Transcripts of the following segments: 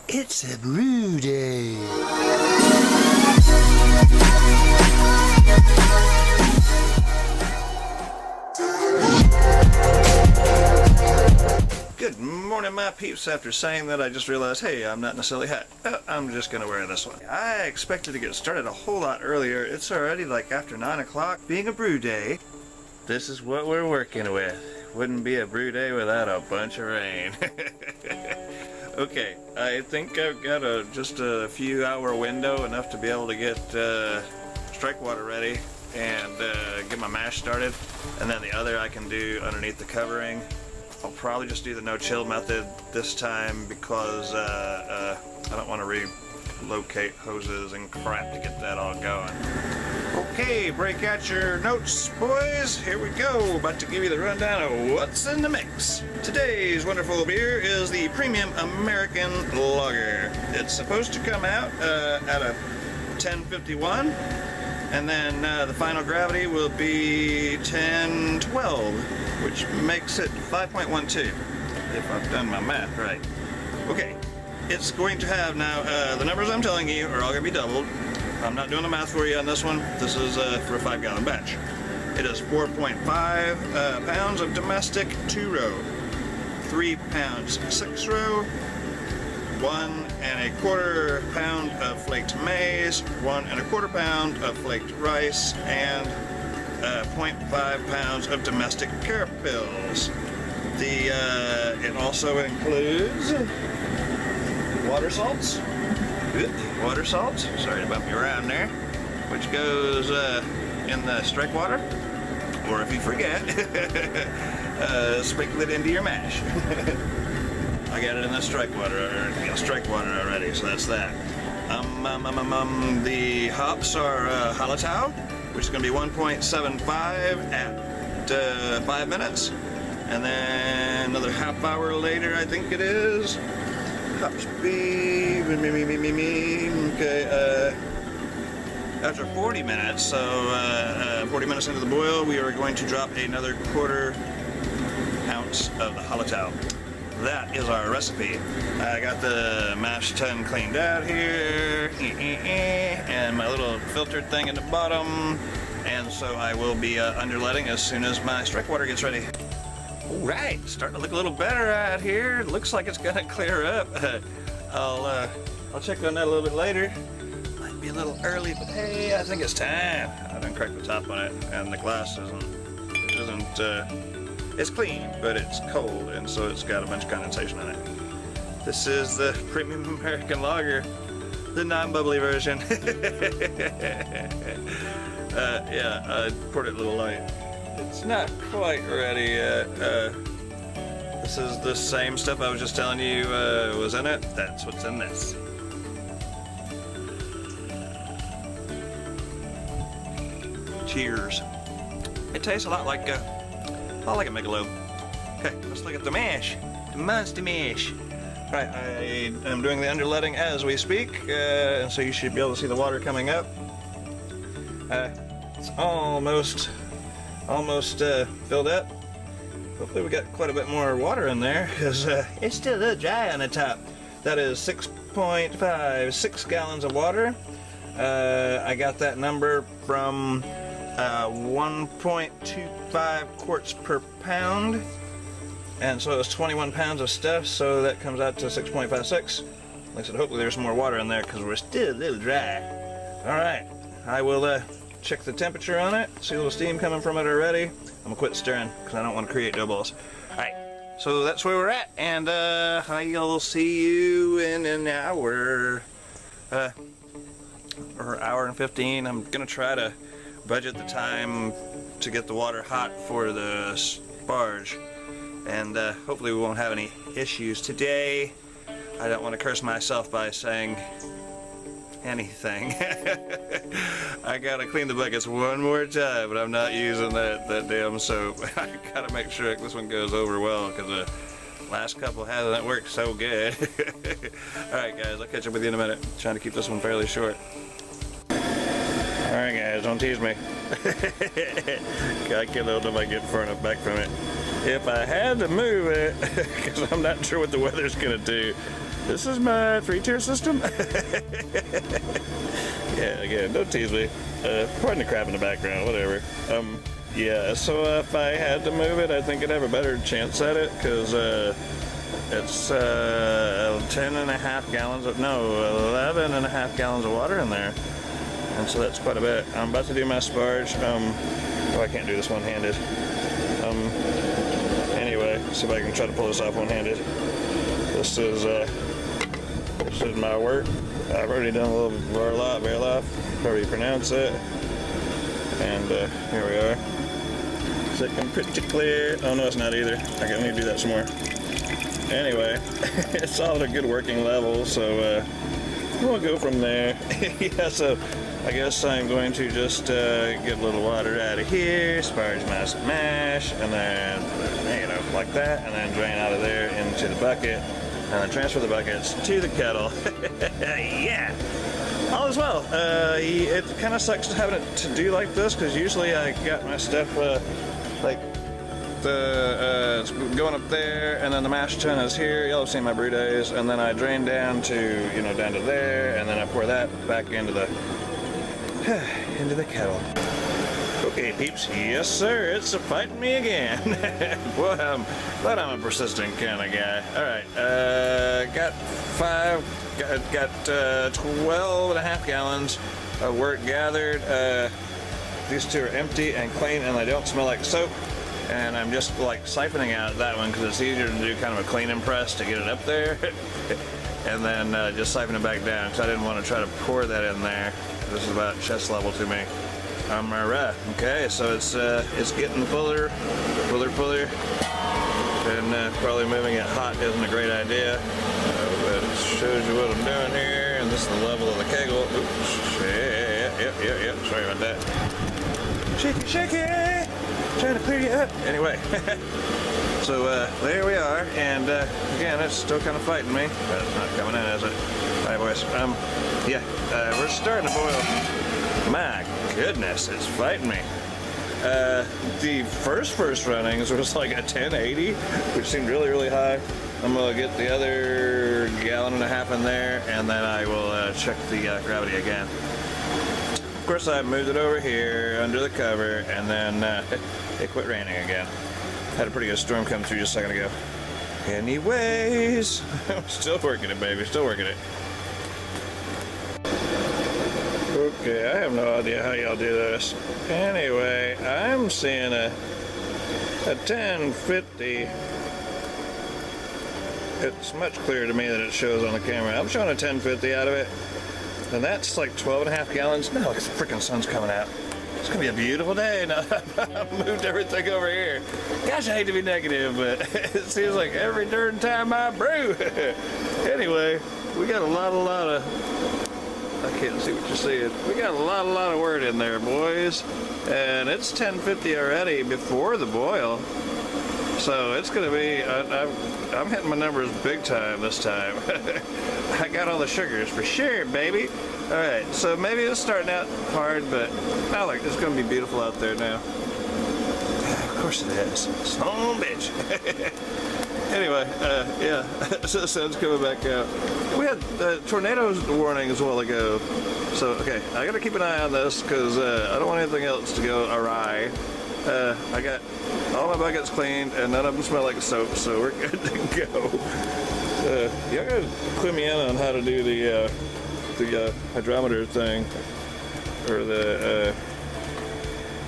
It's a brew day. Good morning, my peeps. After saying that, I just realized, hey, I'm not in a silly hat. I'm just gonna wear this one. I expected to get started a whole lot earlier. It's already like after 9 o'clock. Being a brew day, this is what we're working with. Wouldn't be a brew day without a bunch of rain. Okay, I think I've got just a few hour window, enough to be able to get strike water ready and get my mash started, and then the other I can do underneath the covering. I'll probably just do the no chill method this time because I don't want to relocate hoses and crap to get that all going. Okay, break out your notes, boys. Here we go. About to give you the rundown of what's in the mix. Today's wonderful beer is the Premium American Lager. It's supposed to come out at a 1051, and then the final gravity will be 1012, which makes it 5.12, if I've done my math right. Okay, it's going to have now, the numbers I'm telling you are all going to be doubled. I'm not doing the math for you on this one. This is for a 5-gallon batch. It is 4.5 pounds of domestic 2-row, 3 pounds 6-row, 1¼ pound of flaked maize, 1¼ pound of flaked rice, and 0.5 pounds of domestic carapils. It also includes water salts. Water salts, sorry to bump you around there, which goes in the strike water, or if you forget, sprinkle it into your mash. I got it in the strike water already, so that's that. The hops are Hallertau, which is going to be 1.75 at 5 minutes, and then another half hour later, I think it is. Hops be okay. After 40 minutes, so 40 minutes into the boil, we are going to drop another 1/4 ounce of the Hallertau. That is our recipe. I got the mash tun cleaned out here, and my little filtered thing in the bottom, and so I will be underletting as soon as my strike water gets ready. Alright, starting to look a little better out here. Looks like it's gonna clear up. I'll check on that a little bit later. Might be a little early, but hey, I think it's time. I done cracked the top on it, and the glass it's clean, but it's cold, and so it's got a bunch of condensation in it. This is the Premium American Lager, the non-bubbly version. Yeah, I poured it a little light. It's not quite ready yet. This is the same stuff I was just telling you was in it. That's what's in this. Cheers. It tastes a lot like a Michelob. Okay, let's look at the mash. The monster mash. Right, I am doing the underletting as we speak, and so you should be able to see the water coming up. It's almost filled up. Hopefully we got quite a bit more water in there, because it's still a little dry on the top. That is 6 gallons of water. I got that number from 1.25 quarts per pound, and so it's 21 pounds of stuff, so that comes out to 6.56. Like I said, hopefully there's some more water in there, because we're still a little dry. Alright, I will check the temperature on it, see a little steam coming from it already. I'm gonna quit stirring because I don't want to create dough balls. Alright, so that's where we're at, and I'll see you in an hour, or hour and 15. I'm gonna try to budget the time to get the water hot for the sparge, and hopefully we won't have any issues today. I don't want to curse myself by saying anything. I gotta clean the buckets one more time, but I'm not using that damn soap. I gotta make sure this one goes over well, because the last couple hasn't worked so good. Alright guys, I'll catch up with you in a minute. I'm trying to keep this one fairly short. Alright guys, don't tease me. I can't let them get far enough back from it. If I had to move it, because I'm not sure what the weather's gonna do, This is my 3-tier system. Yeah, again, don't tease me. Pardon the crap in the background, whatever. Yeah, so if I had to move it, I think I'd have a better chance at it, because it's 10.5 gallons of, no, 11.5 gallons of water in there. And so that's quite a bit. I'm about to do my sparge. Oh, I can't do this one-handed. Anyway, see if I can try to pull this off one-handed. This is my work. I've already done a little Varloff, however you pronounce it. And here we are. It's looking pretty clear. Oh no, it's not either. I need to do that some more. Anyway, it's all at a good working level, so we'll go from there. Yeah, so I guess I'm going to just get a little water out of here, sparge my mash, and then, you know, like that, and then drain out of there into the bucket, and then transfer the buckets to the kettle. Yeah! All is well. It kind of sucks having it to do like this, because usually I got my stuff like it's going up there, and then the mash tun is here. Y'all have seen my brew days, and then I drain down to, you know, down to there, and then I pour that back into the kettle. Okay, peeps. Yes, sir. It's fighting me again. Boy, I'm glad I'm a persistent kind of guy. All right. Got 12.5 gallons of wort gathered. These two are empty and clean, and they don't smell like soap. And I'm just like siphoning out that one because it's easier to do kind of a clean and press to get it up there. And then just siphon it back down because I didn't want to try to pour that in there. This is about chest level to me. Alright, okay, so it's getting fuller, and probably moving it hot isn't a great idea, but it shows you what I'm doing here, and this is the level of the kegel. Oops, yep, sorry about that. Shake it, trying to clear you up. Anyway, so there we are, and again, it's still kind of fighting me, but it's not coming in, is it? Alright, boys, yeah, we're starting to boil. My goodness, it's fighting me. The first runnings was like a 1080, which seemed really, really high. I'm gonna get the other gallon and a half in there, and then I will check the gravity again. Of course, I moved it over here under the cover, and then it quit raining again. Had a pretty good storm come through just a second ago. Anyways, I'm still working it, baby, still working it. Okay, I have no idea how y'all do this. Anyway, I'm seeing a 1050. It's much clearer to me than it shows on the camera. I'm showing a 1050 out of it. And that's like 12.5 gallons. No, the freaking sun's coming out. It's gonna be a beautiful day now. I've moved everything over here. Gosh, I hate to be negative, but it seems like every darn time I brew. Anyway, we got a lot of I can't see what you're seeing. We got a lot of wort in there, boys. And it's 1050 already before the boil. So it's gonna be, I'm hitting my numbers big time this time. I got all the sugars for sure, baby. All right, so maybe it's starting out hard, but I like it's gonna be beautiful out there now. Of course it is. Son of a bitch. Anyway, yeah, so the sun's coming back out. We had tornadoes warnings a while ago, so okay, I gotta keep an eye on this because I don't want anything else to go awry. I got all my buckets cleaned and none of them smell like soap, so we're good to go. Y'all gotta clue me in on how to do the hydrometer thing, or the.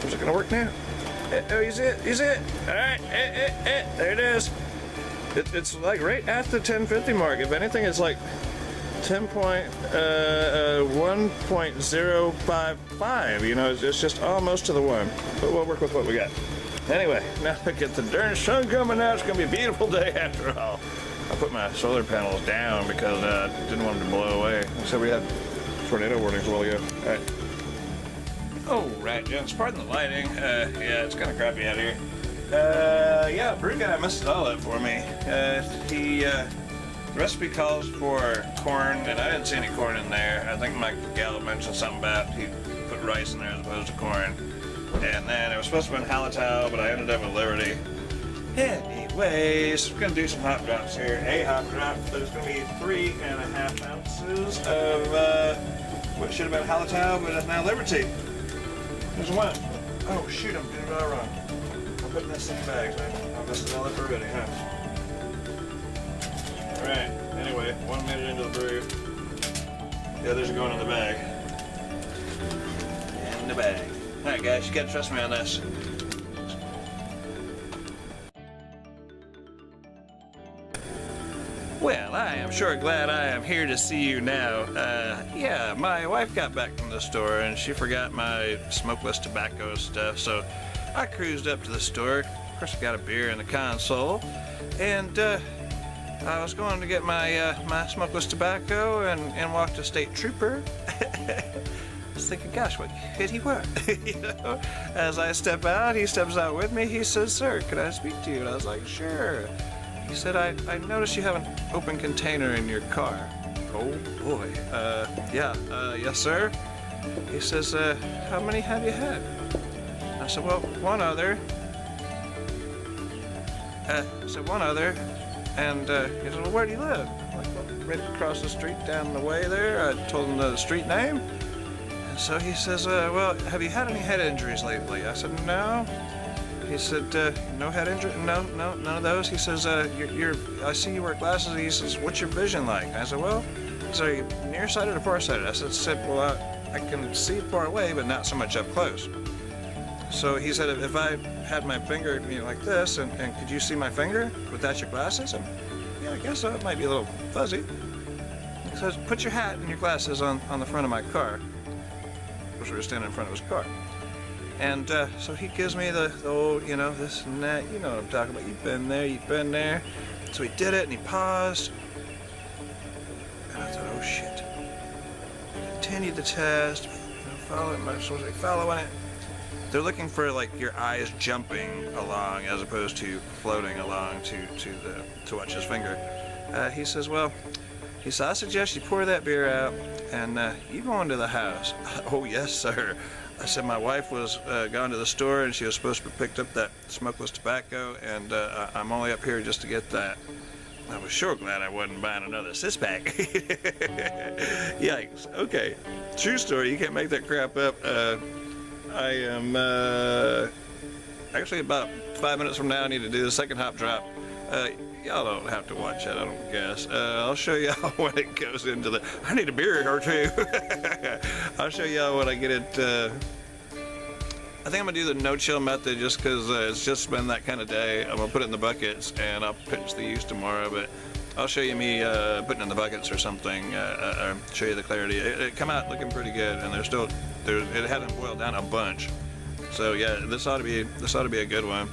Is it gonna work now? Oh, you see it? You see it? All right, there it is. It's like right at the 1050 mark. If anything, it's like 1.055. You know, it's just almost to the 1. But we'll work with what we got. Anyway, now to get the darn sun coming out. It's gonna be a beautiful day after all. I put my solar panels down because I didn't want them to blow away. So we had tornado warnings a while ago. All right. Oh, right, gents. Pardon the lighting. Yeah, it's kind of crappy out here. Yeah, brew guy messed it all up for me. The recipe calls for corn, and I didn't see any corn in there. I think my gal mentioned something about he put rice in there as opposed to corn. And then it was supposed to be halitow, but I ended up with Liberty. Anyway, anyways, we're gonna do some hop drops here. A hop drop, but it's gonna be 3.5 ounces of what should have been Hallertau, but is now Liberty. There's one. Oh shoot, I'm doing it all wrong. I'm putting this in bags, man. I'll mess it all up already, huh? Alright, anyway, 1 minute into the brew. The others are going in the bag. In the bag. Alright guys, you gotta trust me on this. Well, I am sure glad I am here to see you now. Yeah, my wife got back from the store and she forgot my smokeless tobacco stuff, so I cruised up to the store. Of course, I got a beer in the console, and I was going to get my my smokeless tobacco and walked a state trooper. I was thinking, gosh, what could he want? You know, as I step out, he steps out with me. He says, "Sir, could I speak to you?" And I was like, "Sure." He said, I noticed you have an open container in your car. Oh boy. Yes sir. He says, how many have you had? I said, well, one other. I said, one other. And he said, well, where do you live? I'm like, well, right across the street down the way there. I told him the street name. And so he says, well, have you had any head injuries lately? I said, no. He said, no head injury? No, none of those. He says, I see you wear glasses. He says, what's your vision like? I said, well, are you nearsighted or farsighted? I said, well, I can see far away, but not so much up close. So he said, if I had my finger, you know, like this, and could you see my finger without your glasses? And, yeah, I guess so. It might be a little fuzzy. He says, put your hat and your glasses on the front of my car. Of course, we were standing in front of his car. And so he gives me the old, you know, this and that, you know what I'm talking about. You've been there. So he did it and he paused. And I thought, oh shit. Continued the test, you know, following it. They're looking for like your eyes jumping along as opposed to floating along to watch his finger. He says, well, I suggest you pour that beer out and you go into the house. Oh yes, sir. I said my wife was gone to the store and she was supposed to have picked up that smokeless tobacco, and I'm only up here just to get that. I was sure glad I wasn't buying another six-pack. Yikes. Okay. True story. You can't make that crap up. I am actually about 5 minutes from now I need to do the second hop drop. Y'all don't have to watch that, I don't guess. I'll show y'all when it goes into the... I need a beer or two. I'll show y'all when I get it... I think I'm going to do the no-chill method just because it's just been that kind of day. I'm going to put it in the buckets and I'll pinch the use tomorrow, but I'll show you me putting it in the buckets or something, show you the clarity. It come out looking pretty good, and it hadn't boiled down a bunch. So yeah, this ought to be a good one.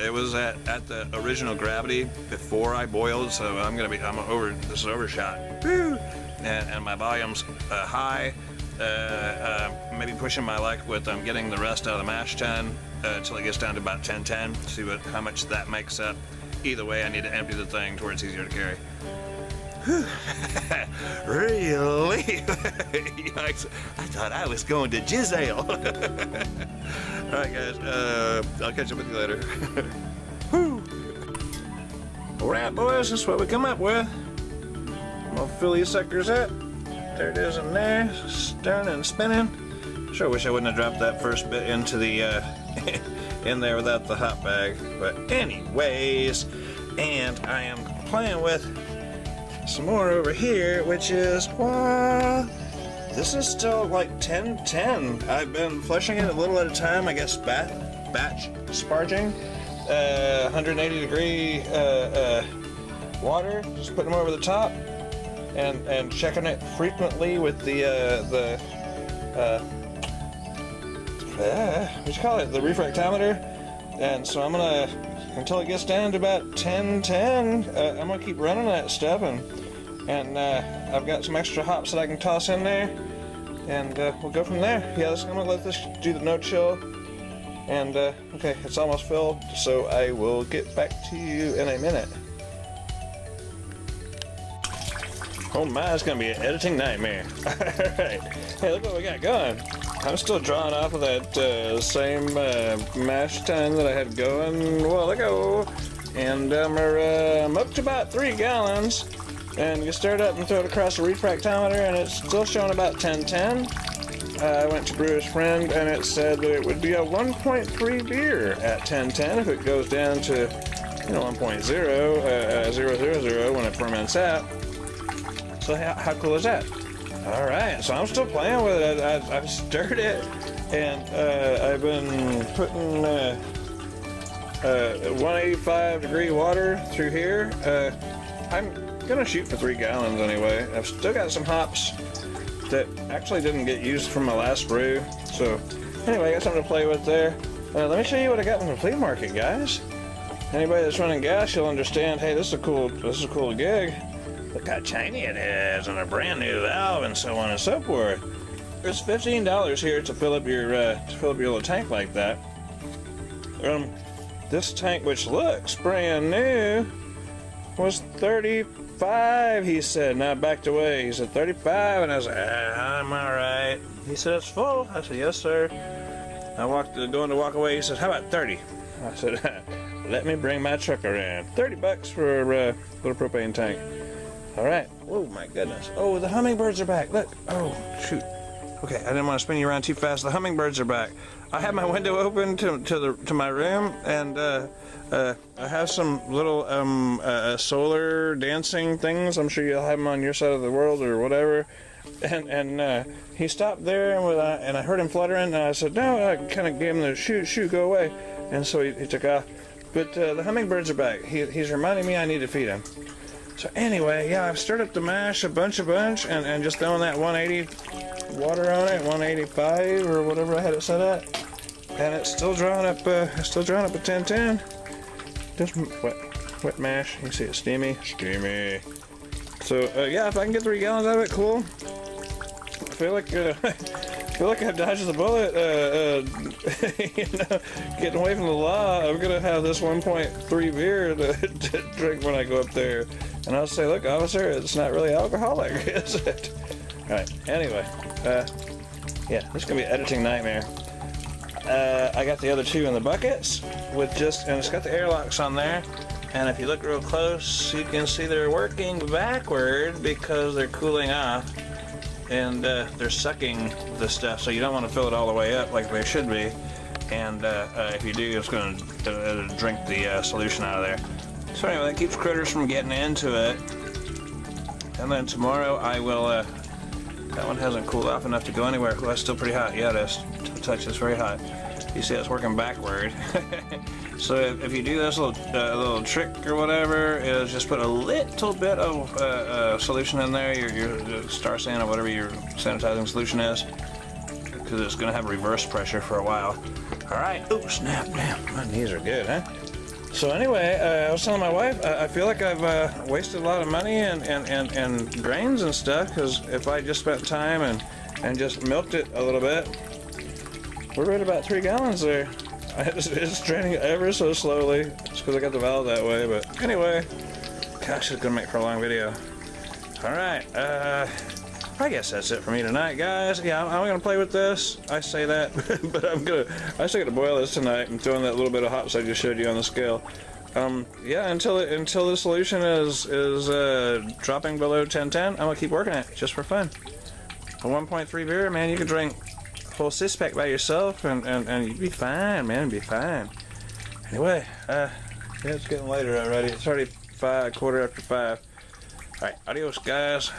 It was at the original gravity before I boiled, so this is overshot. Woo! And my volume's high. Maybe pushing my luck with getting the rest out of the mash tun until it gets down to about 10-10. See how much that makes up. Either way, I need to empty the thing to where it's easier to carry. Really? Yikes. I thought I was going to Jizzale. Alright guys, I'll catch up with you later. Woo! Alright boys, this is what we come up with. I'm gonna fill these suckers up. There it is in there, stirring and spinning. Sure wish I wouldn't have dropped that first bit into the in there without the hot bag. But anyways, and I am playing with some more over here, which is, well, this is still like 10-10. I've been flushing it a little at a time, I guess batch sparging. 180 degree water, just putting them over the top and checking it frequently with the what you call it, the refractometer. And so I'm gonna, until it gets down to about 10-10, I'm gonna keep running that stuff, and I've got some extra hops that I can toss in there, and we'll go from there. Yeah, I'm gonna let this do the no chill, and okay, it's almost filled, so I will get back to you in a minute. Oh my, it's gonna be an editing nightmare. Alright, hey, look what we got going. I'm still drawing off of that same mash tun that I had going a while ago. and I'm up to about 3 gallons. And you stir it up and throw it across the refractometer, and it's still showing about 1010. I went to Brewer's Friend, and it said that it would be a 1.3 beer at 1010 if it goes down to, 1.0, 000 when it ferments out. So how cool is that? All right, so I'm still playing with it. I've stirred it, and I've been putting 185 degree water through here. I'm gonna shoot for 3 gallons anyway. I've still got some hops that actually didn't get used from my last brew. So anyway, I got something to play with there. Let me show you what I got from the flea market, guys. Anybody that's running gas, you'll understand. Hey, this is a cool gig. Look how tiny it is, and a brand new valve, and so on and so forth. It's $15 here to fill up your little tank like that. This tank, which looks brand new, was $35, he said. Now I backed away. He said $35, and I was like, I'm alright. He said, it's full. I said, yes, sir. I going to walk away. He said, how about 30? I said, let me bring my truck around. $30 for a little propane tank. Alright. Oh my goodness. Oh, the hummingbirds are back. Look. Oh, shoot. Okay, I didn't want to spin you around too fast. The hummingbirds are back. I have my window open to my room, and I have some little solar dancing things. I'm sure you'll have them on your side of the world or whatever. And he stopped there, and I heard him fluttering, and I said, no, I kind of gave him the shoot, go away. And so he took off. But the hummingbirds are back. He's reminding me I need to feed him. So anyway, yeah, I've stirred up the mash a bunch, and just throwing that 180 water on it, 185 or whatever I had it set at. And it's still drawing up at 1010. Just wet mash. You see it's steamy. So yeah, if I can get 3 gallons out of it, cool. I feel like I've dodged the bullet. Getting away from the law. I'm gonna have this 1.3 beer to drink when I go up there, and I'll say, look, officer, it's not really alcoholic, is it? All right. Anyway, yeah, this is gonna be an editing nightmare. I got the other 2 in the buckets and it's got the airlocks on there. And if you look real close, you can see they're working backward because they're cooling off, and they're sucking the stuff. So you don't want to fill it all the way up like they should be. And if you do, it's going to drink the solution out of there. So anyway, that keeps critters from getting into it. And then tomorrow I will. That one hasn't cooled off enough to go anywhere. Oh, that's still pretty hot. Yeah, it is. Touch is very hot. You see, it's working backward. So if you do this little trick or whatever, is just put a little bit of solution in there, your Star San or whatever your sanitizing solution is, because it's going to have reverse pressure for a while. All right. Oh snap! Damn, my knees are good, huh? So anyway, I was telling my wife, I feel like I've wasted a lot of money and grains and stuff, because if I just spent time and just milked it a little bit, we're at about 3 gallons there. It's draining ever so slowly. It's because I got the valve that way, but anyway, gosh, it's gonna make for a long video. All right, I guess that's it for me tonight, guys. Yeah, I'm gonna play with this. I say that, but I still got to boil this tonight and throw in that little bit of hops I just showed you on the scale. Yeah, until the solution is dropping below 1010, I'm gonna keep working it just for fun. A 1.3 beer, man, you can drink whole 6-pack by yourself and you'd be fine, man. Be fine. Anyway, yeah, it's getting later already. It's already 5, quarter after 5. All right, adios, guys.